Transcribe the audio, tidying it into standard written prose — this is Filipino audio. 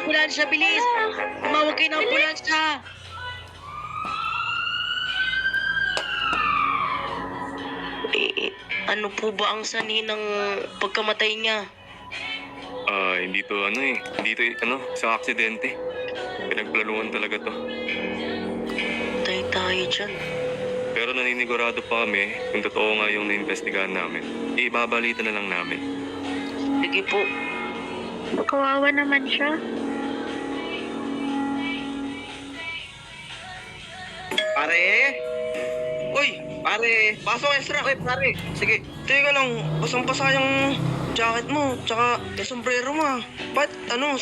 ambulansya, bilis! Tumawag kayo ng ambulansya! Ano po ba ang sanhi ng pagkamatay niya? Hindi to isang aksidente. Pinagplanuhan talaga to. Patay tayo dyan. Pero naninigurado pa kami kung totoo nga yung naimbestigahan namin. Ibabalita na lang namin. Sige po. Kawawa naman siya. Pare! Uy! Pare! Pasok extra! Uy, pare! Sige, teka lang. Basang-basa yung jacket mo. Tsaka yung sombrero mo. Ba't ano?